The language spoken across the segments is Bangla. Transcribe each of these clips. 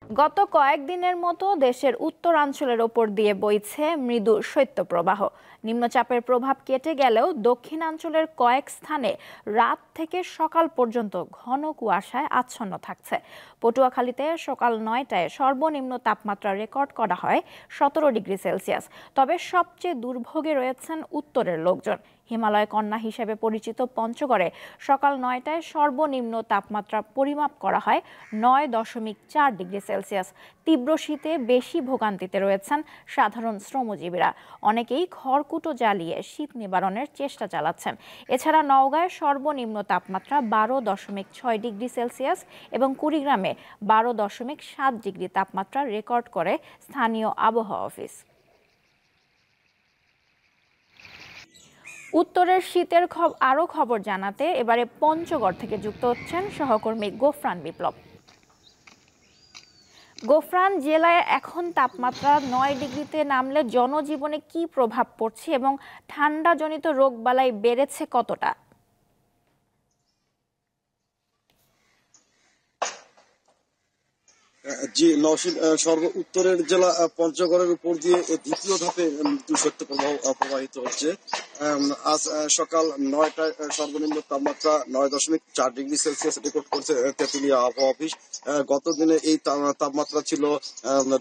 গত কয়েকদিনের মতো দেশের উত্তরাঞ্চলের ওপর দিয়ে বইছে মৃদু শৈত্যপ্রবাহ। নিম্নচাপের প্রভাব কেটে গেলেও দক্ষিণাঞ্চলের কয়েক স্থানে রাত থেকে সকাল পর্যন্ত ঘন কুয়াশায় আচ্ছন্ন থাকছে। পটুয়াখালীতে সকাল ৯টায় সর্বনিম্ন তাপমাত্রা রেকর্ড করা হয় ১৭ ডিগ্রি সেলসিয়াস। তবে সবচেয়ে দুর্ভোগে রয়েছেন উত্তরের লোকজন। হিমালয় কন্যা হিসেবে পরিচিত পঞ্চগড়ে সকাল ৯টায় সর্বনিম্ন তাপমাত্রা পরিমাপ করা হয় ৯.৪ ডিগ্রি সেলসিয়াস। তীব্র শীতে বেশি ভোগান্তিতে রয়েছেন সাধারণ শ্রমজীবীরা। অনেকেই খড়কুটো জ্বালিয়ে শীত নিবারণের চেষ্টা চালাচ্ছেন। এছাড়া নওগাঁয় সর্বনিম্ন তাপমাত্রা ১২.৬ ডিগ্রি সেলসিয়াস এবং কুড়িগ্রামে ১২.৭ ডিগ্রি তাপমাত্রা রেকর্ড করে স্থানীয় আবহাওয়া অফিস। উত্তরের শীতের আরও খবর জানাতে এবারে পঞ্চগড় থেকে যুক্ত হচ্ছেন সহকর্মী গোফরান বিপ্লব। গোফরান, জেলায় এখন তাপমাত্রা ৯ ডিগ্রিতে নামলে জনজীবনে কি প্রভাব পড়ছে এবং ঠান্ডাজনিত রোগবালাই বেড়েছে কতটা? জি নওশীন, উত্তরের জেলা পঞ্চগড়ের উপর দিয়ে দ্বিতীয় ধাপে মৃত্যু সত্য প্রবাহ প্রবাহিত হচ্ছে। আজ সকাল ৯টায় সর্বনিম্ন তাপমাত্রা ৯.৪ ডিগ্রি সেলসিয়াস রেকর্ড করছে তেঁতুলিয়া আবহাওয়া অফিস। গত দিনে এই তাপমাত্রা ছিল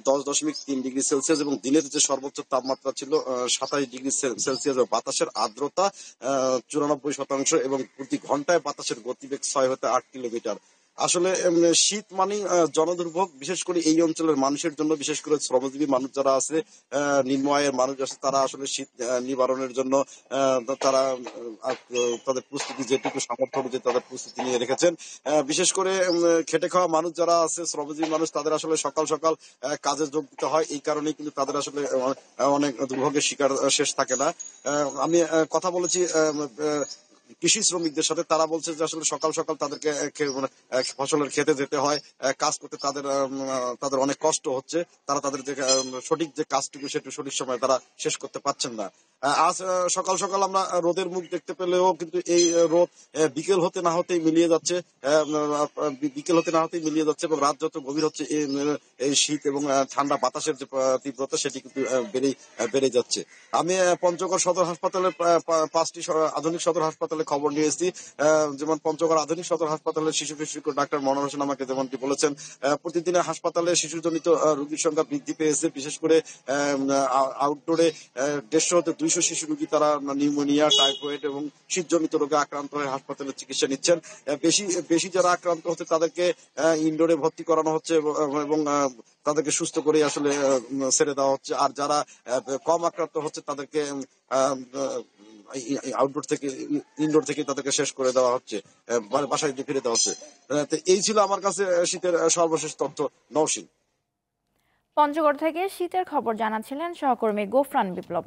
১০.৩ ডিগ্রি সেলসিয়াস এবং দিনের যে সর্বোচ্চ তাপমাত্রা ছিল ২৭ ডিগ্রি সেলসিয়াস। বাতাসের আর্দ্রতা ৯৪% এবং প্রতি ঘন্টায় বাতাসের গতিবেগ ৬ হতে ৮ কিলোমিটার। আসলে শীত মানেই জনদুর্ভোগ, বিশেষ করে এই অঞ্চলের মানুষের জন্য, বিশেষ করে শ্রমজীবী মানুষ যারা আছে, নিম্ন আয়ের মানুষ আছে, তারা আসলে শীত নিবারণের জন্য তারা তাদের প্রস্তুতি যেটুকু সামর্থ্য অনুযায়ী তাদের প্রস্তুতি নিয়ে রেখেছেন। বিশেষ করে খেটে খাওয়া মানুষ যারা আছে, শ্রমজীবী মানুষ, তাদের আসলে সকাল সকাল কাজে যোগ দিতে হয়। এই কারণেই কিন্তু তাদের আসলে অনেক দুর্ভোগের শিকার শেষ থাকে না। আমি কথা বলেছি কৃষি শ্রমিকদের সাথে, তারা বলছে যে আসলে সকাল সকাল তাদেরকে ফসলের খেতে যেতে হয়, কাজ করতে তাদের অনেক কষ্ট হচ্ছে। তারা তাদের যে সঠিক যে কাজটুকু সেটু সঠিক সময় তারা শেষ করতে পারছেন না। আজ সকাল সকাল আমরা রোদের মুখ দেখতে পেলেও কিন্তু এই রোদ বিকেল হতে না হতেই মিলিয়ে যাচ্ছে। এবং রাত যত গভীর হচ্ছে এই শীত এবং ঠান্ডা বাতাসের যে তীব্রতা সেটি কিন্তু বেড়ে যাচ্ছে। আমি পঞ্চগড় সদর হাসপাতালের ৫টি আধুনিক সদর হাসপাতালে খবর নিয়ে এসেছি। যেমন পঞ্চগড় আধুনিক সদর হাসপাতালের শিশু বিশেষজ্ঞ ডাক্তার মনোয়ার হোসেন আমাকে যেমনটি বলেছেন, প্রতিদিনে হাসপাতালে শিশুজনিত রোগীর সংখ্যা বৃদ্ধি পেয়েছে। বিশেষ করে আউটডোরে ১৫০ হতে ২০০ শিশু রোগী তারা নিউমোনিয়া, টাইফয়েড এবং শীতজনিত রোগে আক্রান্ত হয়ে হাসপাতালে চিকিৎসা নিচ্ছেন। বেশি যারা আক্রান্ত হচ্ছে তাদেরকে ইনডোরে ভর্তি করানো হচ্ছে এবং তাদেরকে সুস্থ করে আসলে ছেড়ে দেওয়া হচ্ছে। আর যারা কম আক্রান্ত হচ্ছে তাদেরকে ইনডোর থেকে তাদেরকে শেষ করে দেওয়া হচ্ছে, বাসায় ফিরে দেওয়া হচ্ছে। তো এই ছিল আমার কাছে শীতের সর্বশেষ তথ্য। নওশীন। পঞ্চগড় থেকে শীতের খবর জানাচ্ছিলেন সহকর্মী গোফরান বিপ্লব।